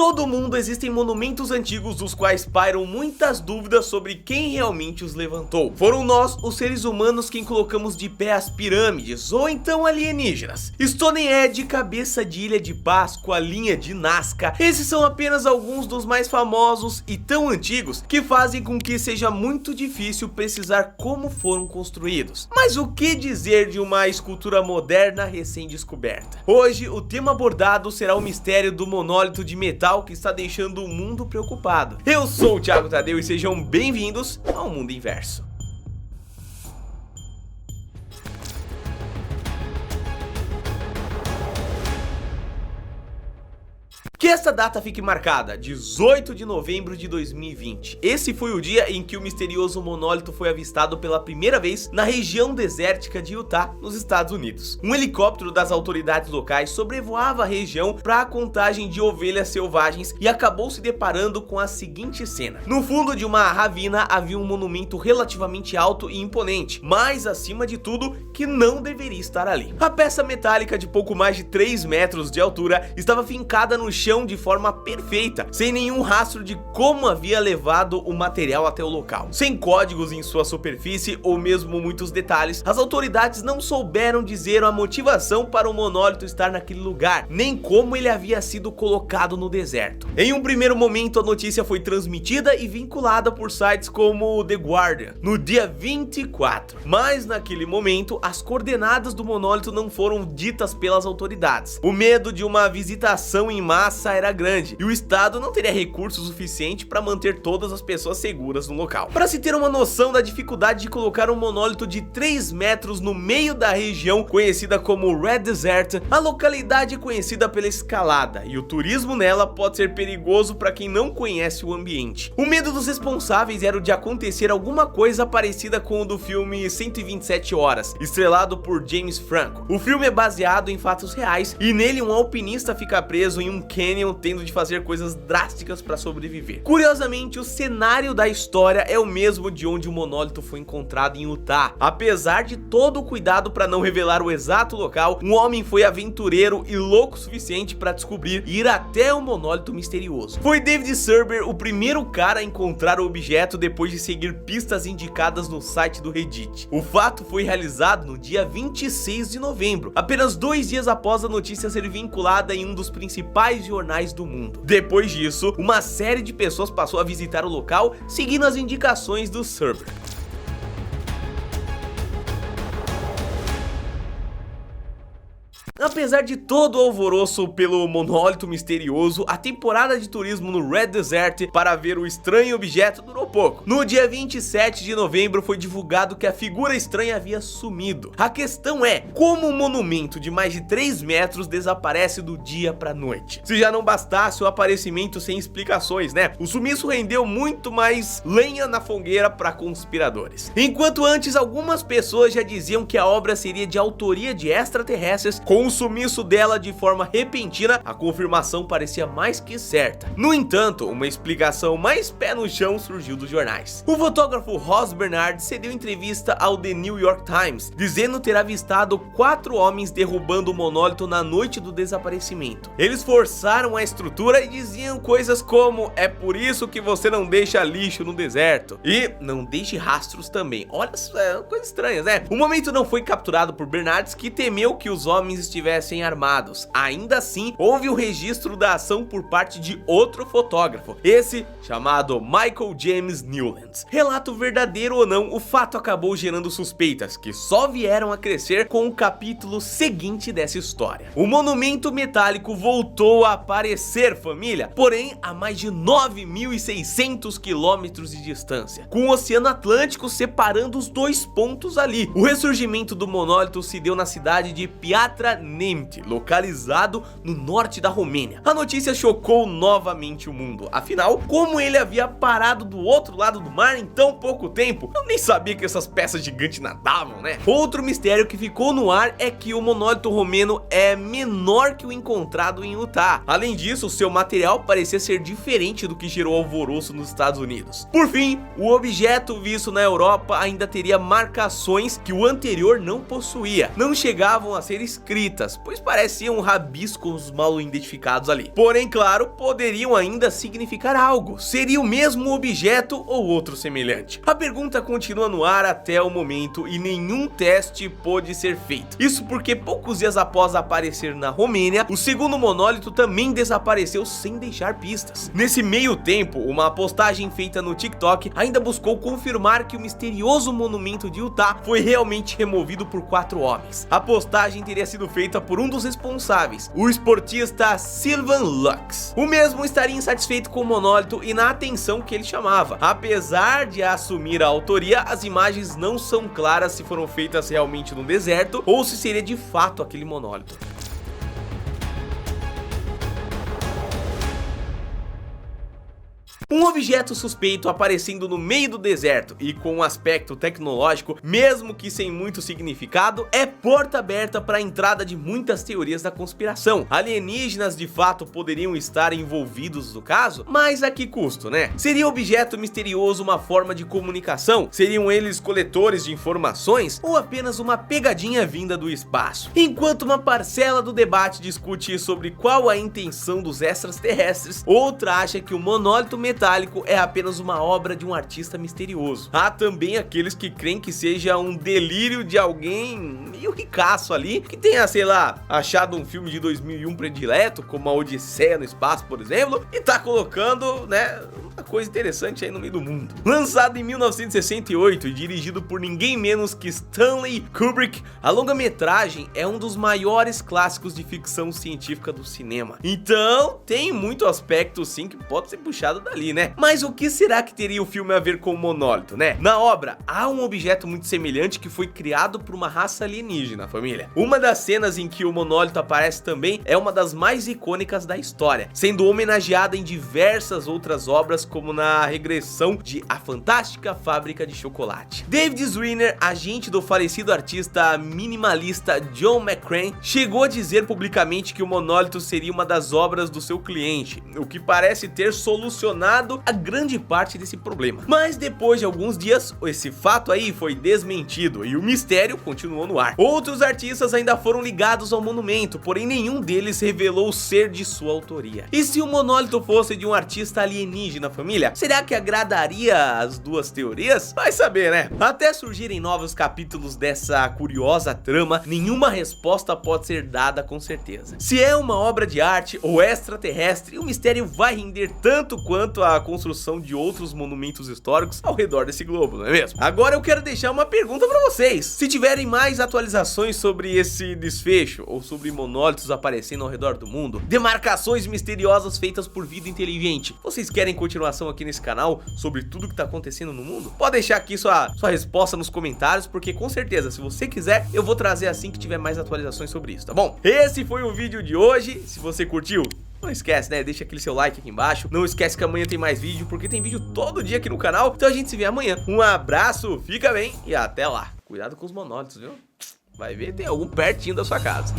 todo mundo existem monumentos antigos dos quais pairam muitas dúvidas sobre quem realmente os levantou. Foram nós, os seres humanos, quem colocamos de pé as pirâmides, ou então alienígenas? Stonehenge, cabeça de Ilha de Páscoa, linha de Nazca, esses são apenas alguns dos mais famosos e tão antigos que fazem com que seja muito difícil precisar como foram construídos. Mas o que dizer de uma escultura moderna recém-descoberta? Hoje o tema abordado será o mistério do monólito de metal que está deixando o mundo preocupado. Eu sou o Thiago Tadeu e sejam bem-vindos ao Mundo Inverso. Que esta data fique marcada, 18 de novembro de 2020. Esse foi o dia em que o misterioso monólito foi avistado pela primeira vez na região desértica de Utah, nos Estados Unidos. Um helicóptero das autoridades locais sobrevoava a região para a contagem de ovelhas selvagens e acabou se deparando com a seguinte cena. No fundo de uma ravina havia um monumento relativamente alto e imponente, mas acima de tudo, que não deveria estar ali. A peça metálica de pouco mais de 3 metros de altura estava fincada no chão de forma perfeita, sem nenhum rastro de como havia levado o material até o local. Sem códigos em sua superfície ou mesmo muitos detalhes, as autoridades não souberam dizer a motivação para o monólito estar naquele lugar, nem como ele havia sido colocado no deserto. Em um primeiro momento, a notícia foi transmitida e vinculada por sites como The Guardian, no dia 24. Mas naquele momento, as coordenadas do monólito não foram ditas pelas autoridades. O medo de uma visitação em massa era grande e o estado não teria recursos suficiente para manter todas as pessoas seguras no local. Para se ter uma noção da dificuldade de colocar um monólito de 3 metros no meio da região conhecida como Red Desert, a localidade é conhecida pela escalada e o turismo nela pode ser perigoso para quem não conhece o ambiente. O medo dos responsáveis era o de acontecer alguma coisa parecida com o do filme 127 Horas, estrelado por James Franco. O filme é baseado em fatos reais e nele um alpinista fica preso em um canyon tendo de fazer coisas drásticas para sobreviver. Curiosamente, o cenário da história é o mesmo de onde o monólito foi encontrado em Utah. Apesar de todo o cuidado para não revelar o exato local, um homem foi aventureiro e louco o suficiente para descobrir e ir até o monólito misterioso. Foi David Surber o primeiro cara a encontrar o objeto depois de seguir pistas indicadas no site do Reddit. O fato foi realizado no dia 26 de novembro, apenas 2 dias após a notícia ser vinculada em um dos principais jornais do mundo. Depois disso, uma série de pessoas passou a visitar o local seguindo as indicações do Surber. Apesar de todo o alvoroço pelo monólito misterioso, a temporada de turismo no Red Desert para ver o estranho objeto durou pouco. No dia 27 de novembro foi divulgado que a figura estranha havia sumido. A questão é, como um monumento de mais de 3 metros desaparece do dia para noite? Se já não bastasse o aparecimento sem explicações, né? O sumiço rendeu muito mais lenha na fogueira para conspiradores. Enquanto antes algumas pessoas já diziam que a obra seria de autoria de extraterrestres, com o sumiço dela de forma repentina, a confirmação parecia mais que certa. No entanto, uma explicação mais pé no chão surgiu dos jornais. O fotógrafo Ross Bernard cedeu entrevista ao The New York Times, dizendo ter avistado 4 homens derrubando o monólito na noite do desaparecimento. Eles forçaram a estrutura e diziam coisas como: é por isso que você não deixa lixo no deserto e não deixe rastros também. Olha só, coisas estranhas, né? O momento não foi capturado por Bernardes, que temeu que os homens estivessem armados. Ainda assim, houve o registro da ação por parte de outro fotógrafo, esse chamado Michael James Newlands. Relato verdadeiro ou não, o fato acabou gerando suspeitas que só vieram a crescer com o capítulo seguinte dessa história. O monumento metálico voltou a aparecer, família, porém a mais de 9.600 quilômetros de distância, com o Oceano Atlântico separando os dois pontos ali. O ressurgimento do monólito se deu na cidade de Piatra Neamț, localizado no norte da Romênia. A notícia chocou novamente o mundo, afinal, como ele havia parado do outro lado do mar em tão pouco tempo? Eu nem sabia que essas peças gigantes nadavam, né? Outro mistério que ficou no ar é que o monólito romeno é menor que o encontrado em Utah. Além disso, seu material parecia ser diferente do que gerou alvoroço nos Estados Unidos. Por fim, o objeto visto na Europa ainda teria marcações que o anterior não possuía. Não chegavam a ser escritas, suspeitas, pois pareciam rabiscos mal identificados ali. Porém, claro, poderiam ainda significar algo. Seria o mesmo objeto ou outro semelhante? A pergunta continua no ar até o momento e nenhum teste pôde ser feito. Isso porque poucos dias após aparecer na Romênia, o segundo monólito também desapareceu sem deixar pistas. Nesse meio tempo, uma postagem feita no TikTok ainda buscou confirmar que o misterioso monumento de Utah foi realmente removido por 4 homens. A postagem teria sido feita por um dos responsáveis, o esportista Sylvan Lux. O mesmo estaria insatisfeito com o monólito e na atenção que ele chamava. Apesar de assumir a autoria, as imagens não são claras se foram feitas realmente no deserto ou se seria de fato aquele monólito. Um objeto suspeito aparecendo no meio do deserto e com um aspecto tecnológico, mesmo que sem muito significado, é porta aberta para a entrada de muitas teorias da conspiração. Alienígenas de fato poderiam estar envolvidos no caso, mas a que custo, né? Seria o objeto misterioso uma forma de comunicação? Seriam eles coletores de informações ou apenas uma pegadinha vinda do espaço? Enquanto uma parcela do debate discute sobre qual a intenção dos extraterrestres, outra acha que o monólito metálico é apenas uma obra de um artista misterioso. Há também aqueles que creem que seja um delírio de alguém meio ricaço ali, que tenha, sei lá, achado um filme de 2001 predileto, como a Odisseia no Espaço, por exemplo, e tá colocando, né, uma coisa interessante aí no meio do mundo. Lançado em 1968 e dirigido por ninguém menos que Stanley Kubrick, a longa-metragem é um dos maiores clássicos de ficção científica do cinema. Então, tem muito aspecto sim que pode ser puxado dali, né? Mas o que será que teria o filme a ver com o monólito, né? Na obra, há um objeto muito semelhante que foi criado por uma raça alienígena, família. Uma das cenas em que o monólito aparece também é uma das mais icônicas da história, sendo homenageada em diversas outras obras, como na regressão de A Fantástica Fábrica de Chocolate. David Zwirner, agente do falecido artista minimalista John McCrane, chegou a dizer publicamente que o monólito seria uma das obras do seu cliente, o que parece ter solucionado a grande parte desse problema. Mas depois de alguns dias, esse fato aí foi desmentido e o mistério continuou no ar. Outros artistas ainda foram ligados ao monumento, porém nenhum deles revelou ser de sua autoria. E se o monólito fosse de um artista alienígena, família, será que agradaria as duas teorias? Vai saber, né? Até surgirem novos capítulos dessa curiosa trama, nenhuma resposta pode ser dada com certeza. Se é uma obra de arte ou extraterrestre, o mistério vai render tanto quanto a construção de outros monumentos históricos ao redor desse globo, não é mesmo? Agora eu quero deixar uma pergunta pra vocês. Se tiverem mais atualizações sobre esse desfecho ou sobre monólitos aparecendo ao redor do mundo, demarcações misteriosas feitas por vida inteligente, vocês querem continuação aqui nesse canal sobre tudo que tá acontecendo no mundo? Pode deixar aqui sua resposta nos comentários, porque com certeza, se você quiser, eu vou trazer assim que tiver mais atualizações sobre isso, tá bom? Esse foi o vídeo de hoje. Se você curtiu, não esquece, né? Deixa aquele seu like aqui embaixo. Não esquece que amanhã tem mais vídeo, porque tem vídeo todo dia aqui no canal. Então a gente se vê amanhã. Um abraço, fica bem e até lá. Cuidado com os monólitos, viu? Vai ver, tem algum pertinho da sua casa.